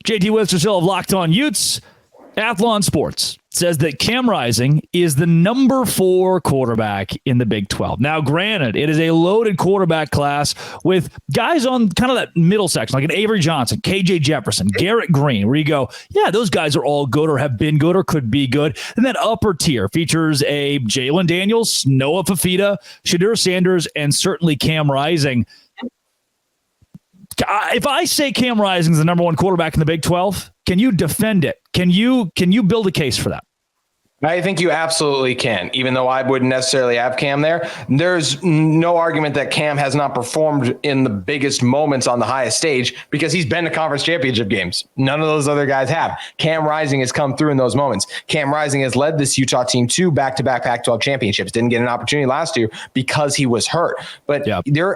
JT Wistersill of Locked On Utes. Athlon Sports says that Cam Rising is the number 4 quarterback in the Big 12. Now, granted, it is a loaded quarterback class with guys on kind of that middle section, like an Avery Johnson, KJ Jefferson, Garrett Green, where you go, yeah, those guys are all good or have been good or could be good. And that upper tier features a Jalen Daniels, Noah Fafita, Shedeur Sanders, and certainly Cam Rising. If I say Cam Rising is the number 1 quarterback in the Big 12, can you defend it? Can you build a case for that? I think you absolutely can, even though I wouldn't necessarily have Cam there. There's no argument that Cam has not performed in the biggest moments on the highest stage because he's been to conference championship games. None of those other guys have. Cam Rising has come through in those moments. Cam Rising has led this Utah team to back-to-back Pac-12 championships. Didn't get an opportunity last year because he was hurt. But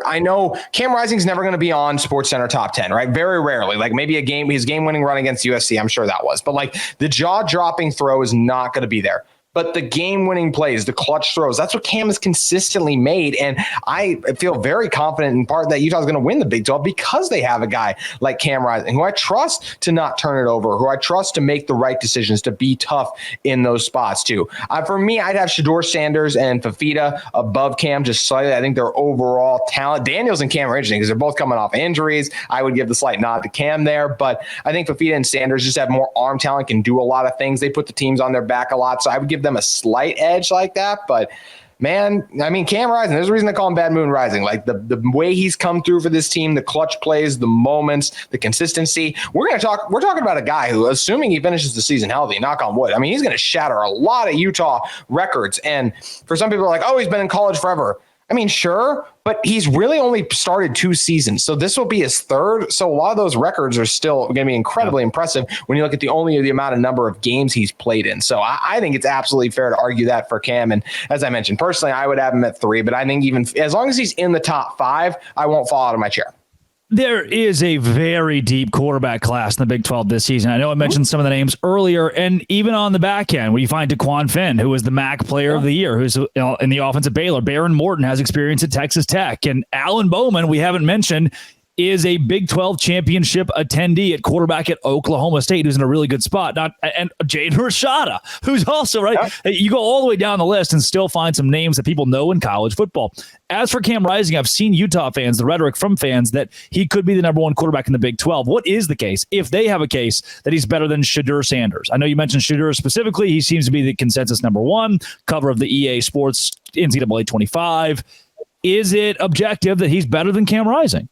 I know Cam Rising's never going to be on SportsCenter top 10, right? Very rarely. Like maybe his game-winning run against USC, I'm sure that was. But like the jaw-dropping throw is not going to be there. But the game-winning plays, the clutch throws, that's what Cam has consistently made. And I feel very confident in part that Utah's going to win the Big 12 because they have a guy like Cam Rising, who I trust to not turn it over, who I trust to make the right decisions, to be tough in those spots too. For me, I'd have Shedeur Sanders and Fafita above Cam just slightly. I think their overall talent, Daniels and Cam are interesting because they're both coming off injuries. I would give the slight nod to Cam there, but I think Fafita and Sanders just have more arm talent, can do a lot of things. They put the teams on their back a lot, so I would give them a slight edge like that. But man, I mean, Cam Rising, there's a reason they call him Bad Moon Rising. Like the way he's come through for this team, the clutch plays, the moments, the consistency. We're talking about a guy who, assuming he finishes the season healthy, knock on wood, I mean, he's going to shatter a lot of Utah records. And for some people are like, oh, he's been in college forever. I mean, sure, but he's really only started 2 seasons. So this will be his 3rd. So a lot of those records are still going to be incredibly impressive when you look at the amount of number of games he's played in. So I think it's absolutely fair to argue that for Cam. And as I mentioned, personally, I would have him at 3, but I think even as long as he's in the top 5, I won't fall out of my chair. There is a very deep quarterback class in the Big 12 this season. I know I mentioned some of the names earlier, and even on the back end, where you find DeQuan Finn, who was the MAC Player of the Year, who's in the offense at Baylor. Baron Morton has experience at Texas Tech, and Alan Bowman, we haven't mentioned, is a Big 12 championship attendee at quarterback at Oklahoma State, who's in a really good spot. And Jaden Rashada, who's also, right? Yeah. You go all the way down the list and still find some names that people know in college football. As for Cam Rising, I've seen Utah fans, the rhetoric from fans, that he could be the number 1 quarterback in the Big 12. What is the case, if they have a case, that he's better than Shedeur Sanders? I know you mentioned Shedeur specifically. He seems to be the consensus number 1, cover of the EA Sports NCAA 25. Is it objective that he's better than Cam Rising?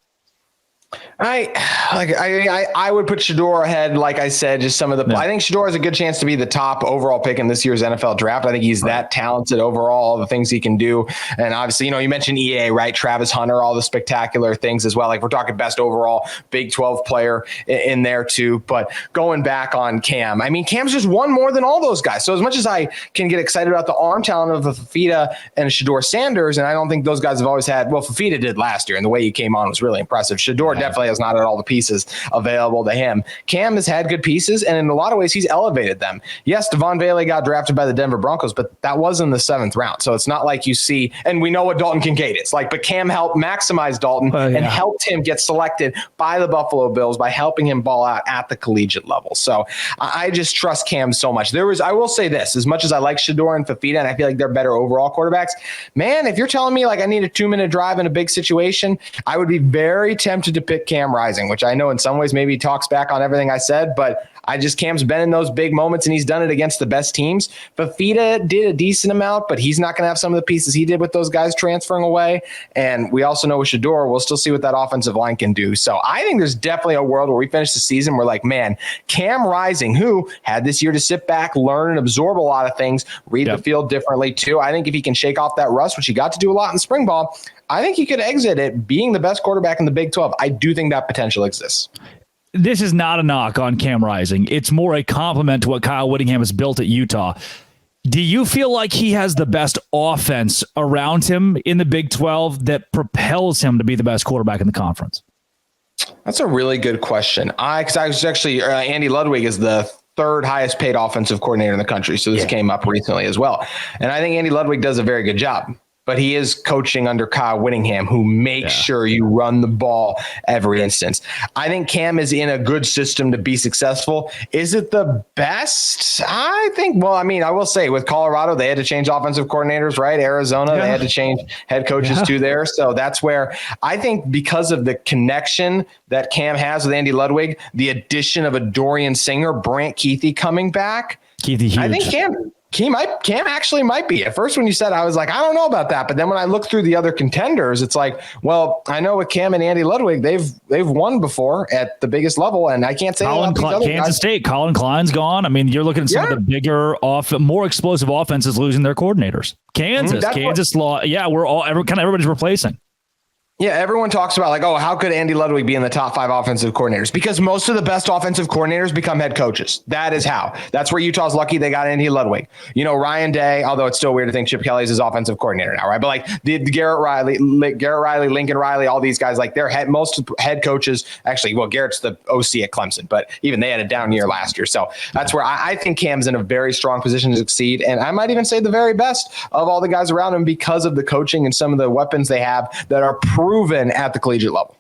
I would put Shedeur ahead. Like I said, just some of the, I think Shedeur has a good chance to be the top overall pick in this year's NFL draft. I think he's that talented overall, all the things he can do. And obviously, you mentioned EA, right? Travis Hunter, all the spectacular things as well. Like we're talking best overall Big 12 player in there too. But going back on Cam, I mean, Cam's just one more than all those guys. So as much as I can get excited about the arm talent of Fafita and Shedeur Sanders, and I don't think those guys have always had, well, Fafita did last year, and the way he came on was really impressive. Shedeur definitely has not had all the pieces available to him. Cam has had good pieces, and in a lot of ways, he's elevated them. Yes, Devon Bailey got drafted by the Denver Broncos, but that was in the 7th round. So it's not like you see, and we know what Dalton Kincaid is like, but Cam helped maximize Dalton and helped him get selected by the Buffalo Bills by helping him ball out at the collegiate level. So I just trust Cam so much. I will say this, as much as I like Shedeur and Fafita, and I feel like they're better overall quarterbacks, man, if you're telling me like I need a 2-minute drive in a big situation, I would be very tempted to pick Cam Rising, which I know in some ways maybe talks back on everything I said, but Cam's been in those big moments and he's done it against the best teams. Fafita did a decent amount, but he's not going to have some of the pieces he did with those guys transferring away. And we also know with Shedeur, we'll still see what that offensive line can do. So I think there's definitely a world where we finish the season, we're like, man, Cam Rising, who had this year to sit back, learn and absorb a lot of things, read the field differently too. I think if he can shake off that rust, which he got to do a lot in spring ball, I think he could exit it being the best quarterback in the Big 12. I do think that potential exists. This is not a knock on Cam Rising. It's more a compliment to what Kyle Whittingham has built at Utah. Do you feel like he has the best offense around him in the Big 12 that propels him to be the best quarterback in the conference? That's a really good question. Because I was actually, Andy Ludwig is the 3rd highest paid offensive coordinator in the country. So this came up recently as well. And I think Andy Ludwig does a very good job. but he is coaching under Kyle Whittingham, who makes sure you run the ball every instance. I think Cam is in a good system to be successful. Is it the best? I think, well, I mean, I will say with Colorado, they had to change offensive coordinators, right? Arizona, they had to change head coaches too there. So that's where I think, because of the connection that Cam has with Andy Ludwig, the addition of a Dorian Singer, Brant Keithy coming back, Keithy, I think Cam actually might be. At first, when you said, I was like, I don't know about that. But then when I look through the other contenders, it's like, well, I know with Cam and Andy Ludwig, they've won before at the biggest level, and I can't say Kansas State. Colin Klein's gone. I mean, you're looking at some of the bigger, more explosive offenses losing their coordinators. Kansas, everybody's replacing. Yeah, everyone talks about like, oh, how could Andy Ludwig be in the top 5 offensive coordinators? Because most of the best offensive coordinators become head coaches. That is how. That's where Utah's lucky they got Andy Ludwig. You know, Ryan Day, although it's still weird to think Chip Kelly's his offensive coordinator now, right? But like the Garrett Riley, Lincoln Riley, all these guys, like most head coaches, actually, well, Garrett's the OC at Clemson, but even they had a down year last year. So that's where I think Cam's in a very strong position to succeed. And I might even say the very best of all the guys around him because of the coaching and some of the weapons they have that are proven at the collegiate level.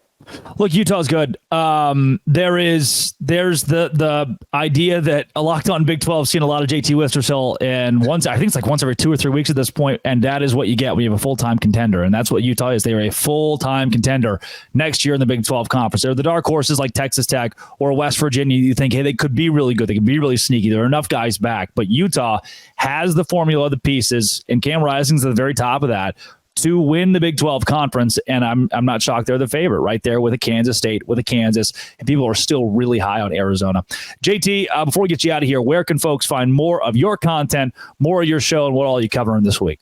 Look, Utah's good. There's the idea that a Locked On Big 12 seen a lot of JT Wistersill, and I think it's like once every 2 or 3 weeks at this point, and that is what you get when you have a full-time contender, and that's what Utah is. They are a full-time contender next year in the Big 12 conference. They're the dark horses like Texas Tech or West Virginia. You think, hey, they could be really good. They could be really sneaky. There are enough guys back, but Utah has the formula, the pieces, and Cam Rising's at the very top of that, to win the Big 12 conference, and I'm not shocked they're the favorite right there with a Kansas State, with a Kansas, and people are still really high on Arizona. JT, before we get you out of here, where can folks find more of your content, more of your show, and what all you covering this week?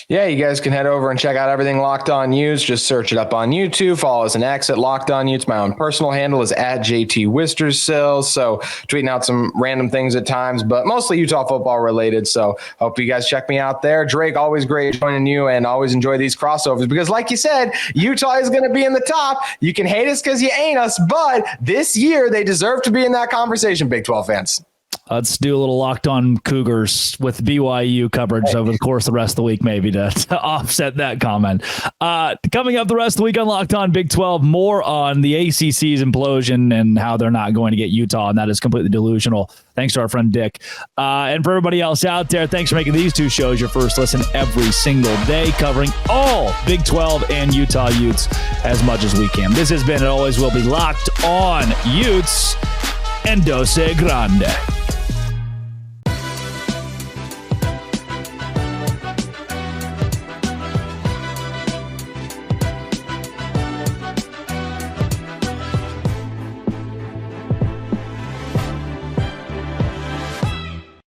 Yeah, you guys can head over and check out everything Locked On Utes. Just search it up on YouTube. Follow us an X at Locked On Utes. My own personal handle is at JT Wistersill. So tweeting out some random things at times, but mostly Utah football related. So hope you guys check me out there. Drake, always great joining you, and always enjoy these crossovers because, like you said, Utah is going to be in the top. You can hate us because you ain't us, but this year they deserve to be in that conversation, Big 12 fans. Let's do a little Locked On Cougars with BYU coverage over the course of the rest of the week, maybe to offset that comment. Coming up the rest of the week on Locked On Big 12, more on the ACC's implosion and how they're not going to get Utah, and that is completely delusional. Thanks to our friend Dick. And for everybody else out there, thanks for making these 2 shows your first listen every single day, covering all Big 12 and Utah Utes as much as we can. This has been and always will be Locked On Utes, and Dose Grande.